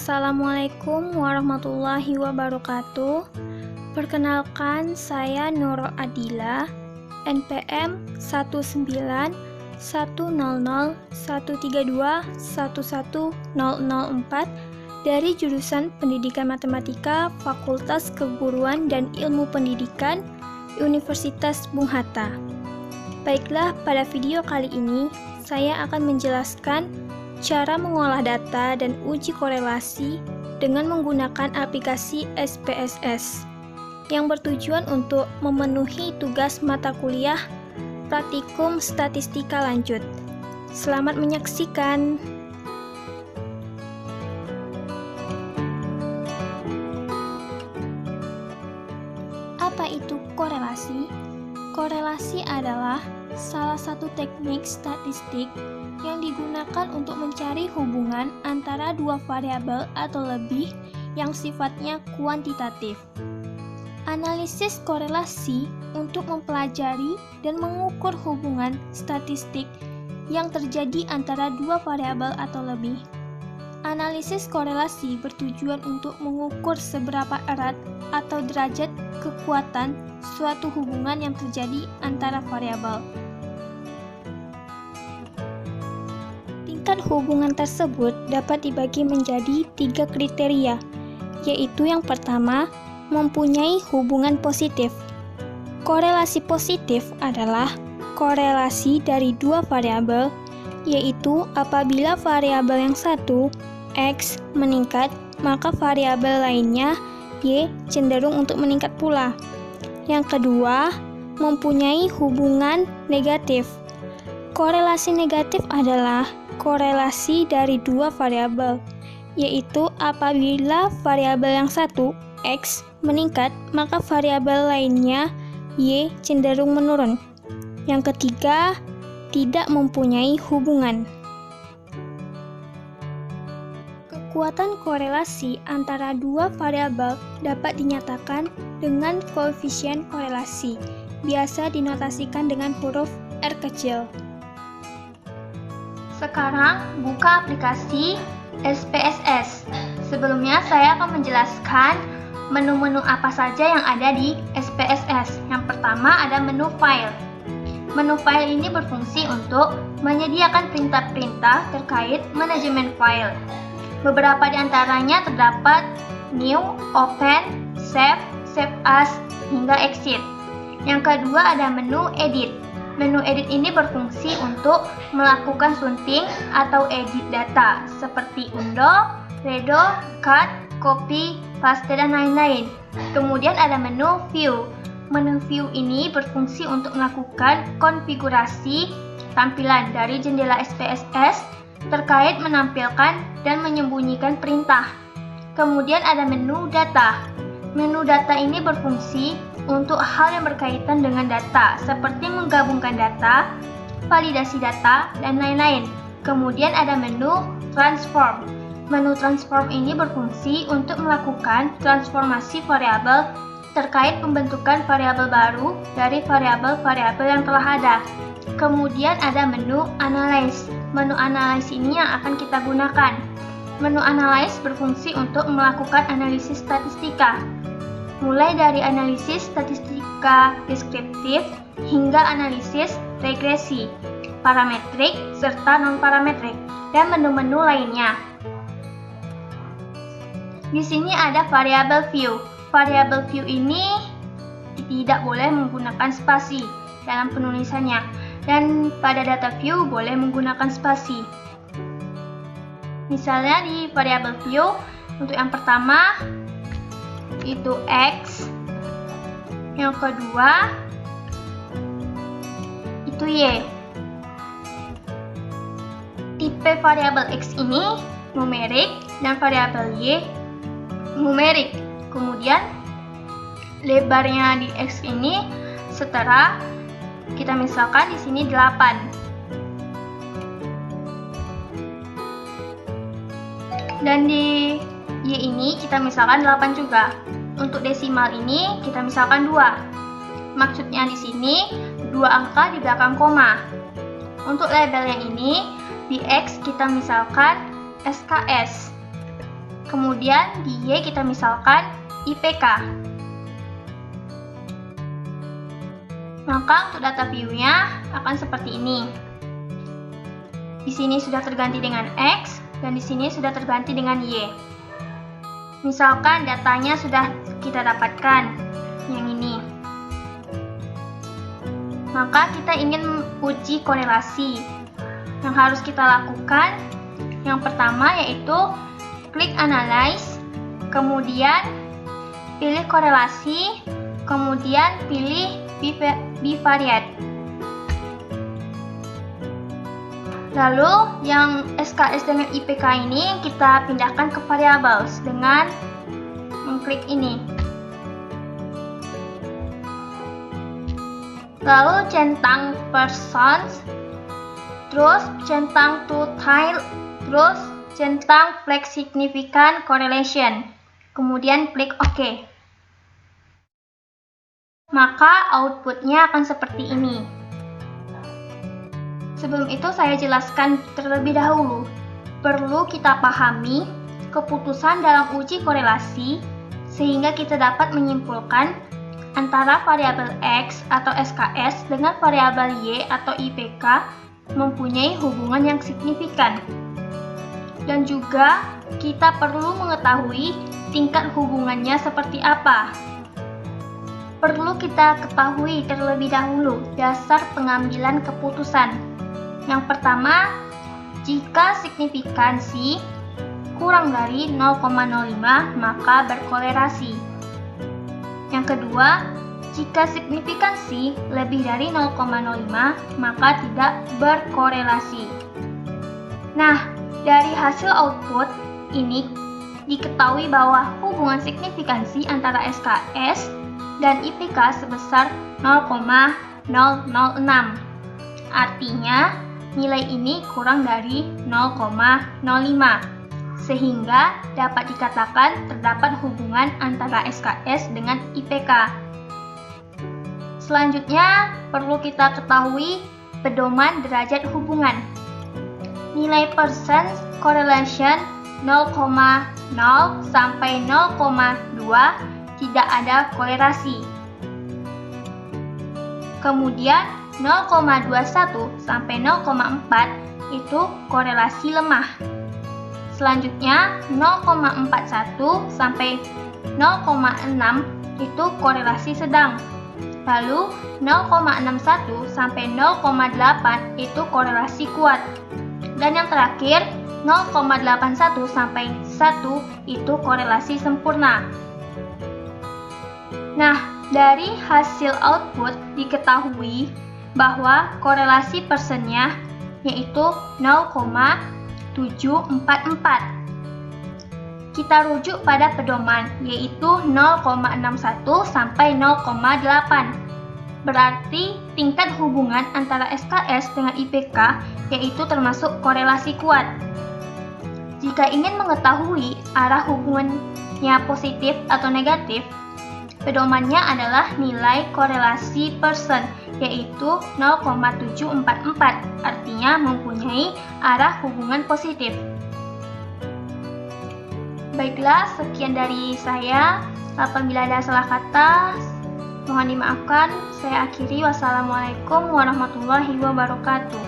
Assalamualaikum warahmatullahi wabarakatuh. Perkenalkan, saya Nurul Adila, NPM 1910013211004 dari jurusan Pendidikan Matematika Fakultas Keguruan dan Ilmu Pendidikan Universitas Bung Hatta. Baiklah, pada video kali ini saya akan menjelaskan cara mengolah data dan uji korelasi dengan menggunakan aplikasi SPSS yang bertujuan untuk memenuhi tugas mata kuliah praktikum statistika lanjut. Selamat menyaksikan. Apa itu korelasi? Korelasi adalah salah satu teknik statistik yang digunakan untuk mencari hubungan antara dua variabel atau lebih yang sifatnya kuantitatif. Analisis korelasi untuk mempelajari dan mengukur hubungan statistik yang terjadi antara dua variabel atau lebih. Analisis korelasi bertujuan untuk mengukur seberapa erat atau derajat kekuatan suatu hubungan yang terjadi antara variabel. Tingkat hubungan tersebut dapat dibagi menjadi 3 kriteria, yaitu yang pertama, mempunyai hubungan positif. Korelasi positif adalah korelasi dari dua variabel, yaitu apabila variabel yang satu, X, meningkat, maka variabel lainnya, Y, cenderung untuk meningkat pula. Yang kedua, mempunyai hubungan negatif. Korelasi negatif adalah korelasi dari dua variabel, yaitu apabila variabel yang satu, X, meningkat, maka variabel lainnya, Y, cenderung menurun. Yang ketiga, tidak mempunyai hubungan. Kekuatan korelasi antara dua variabel dapat dinyatakan dengan koefisien korelasi, biasa dinotasikan dengan huruf R kecil. Sekarang buka aplikasi SPSS. Sebelumnya saya akan menjelaskan menu-menu apa saja yang ada di SPSS. Yang pertama ada menu file. Menu file ini berfungsi untuk menyediakan perintah-perintah terkait manajemen file. Beberapa di antaranya terdapat new, open, save, save as, hingga exit. Yang kedua ada menu edit. Menu edit ini berfungsi untuk melakukan sunting atau edit data seperti undo, redo, cut, copy, paste, dan lain-lain. Kemudian ada menu view. Menu view ini berfungsi untuk melakukan konfigurasi tampilan dari jendela SPSS terkait menampilkan dan menyembunyikan perintah. Kemudian ada menu data. Menu data ini berfungsi untuk hal yang berkaitan dengan data, seperti menggabungkan data, validasi data, dan lain-lain. Kemudian ada menu transform. Menu transform ini berfungsi untuk melakukan transformasi variabel terkait pembentukan variabel baru dari variabel-variabel yang telah ada. Kemudian ada menu analyze. Menu analyze ini yang akan kita gunakan. Menu analyze berfungsi untuk melakukan analisis statistika, mulai dari analisis statistika deskriptif hingga analisis regresi, parametrik, serta non-parametrik, dan menu-menu lainnya. Di sini ada variabel view. Variabel view ini tidak boleh menggunakan spasi dalam penulisannya, dan pada data view boleh menggunakan spasi. Misalnya di variabel view, untuk yang pertama itu X, yang kedua itu Y. Tipe variabel X ini numerik dan variabel Y numerik. Kemudian lebarnya di X ini setara, kita misalkan di sini 8. Dan di Y ini kita misalkan 8 juga. Untuk desimal ini kita misalkan 2. Maksudnya di sini 2 angka di belakang koma. Untuk label yang ini di X kita misalkan SKS. Kemudian di Y kita misalkan IPK. Maka untuk data view-nya akan seperti ini. Di sini sudah terganti dengan X, dan di sini sudah terganti dengan Y. Misalkan datanya sudah kita dapatkan, yang ini. Maka kita ingin uji korelasi. Yang harus kita lakukan, yang pertama yaitu klik Analyze, kemudian pilih korelasi, kemudian pilih Bivariate. Lalu yang SKS dengan IPK ini kita pindahkan ke variables dengan mengklik ini. Lalu centang persons, terus centang two-tailed, terus centang flag significant correlation. Kemudian klik OK. Maka outputnya akan seperti ini. Sebelum itu saya jelaskan terlebih dahulu. Perlu kita pahami keputusan dalam uji korelasi sehingga kita dapat menyimpulkan antara variabel X atau SKS dengan variabel Y atau IPK mempunyai hubungan yang signifikan. Dan juga kita perlu mengetahui tingkat hubungannya seperti apa. Perlu kita ketahui terlebih dahulu dasar pengambilan keputusan. Yang pertama, jika signifikansi kurang dari 0,05 maka berkolerasi. Yang kedua, jika signifikansi lebih dari 0,05 maka tidak berkorelasi. Nah, dari hasil output ini diketahui bahwa hubungan signifikansi antara SKS dan IPK sebesar 0,006. Artinya, nilai ini kurang dari 0,05, sehingga dapat dikatakan terdapat hubungan antara SKS dengan IPK. Selanjutnya, perlu kita ketahui pedoman derajat hubungan. Nilai percent correlation 0,0 sampai 0,2 tidak ada kolerasi. Kemudian 0,21 sampai 0,4 itu korelasi lemah. Selanjutnya 0,41 sampai 0,6 itu korelasi sedang. Lalu 0,61 sampai 0,8 itu korelasi kuat. Dan yang terakhir 0,81 sampai 1 itu korelasi sempurna. Nah, dari hasil output diketahui bahwa korelasi persennya yaitu 0,744. Kita rujuk pada pedoman yaitu 0,61 sampai 0,8. Berarti tingkat hubungan antara SKS dengan IPK yaitu termasuk korelasi kuat. Jika ingin mengetahui arah hubungannya positif atau negatif, pedomannya adalah nilai korelasi persen, yaitu 0,744, artinya mempunyai arah hubungan positif. Baiklah, sekian dari saya. Apabila ada salah kata, mohon dimaafkan. Saya akhiri. Wassalamualaikum warahmatullahi wabarakatuh.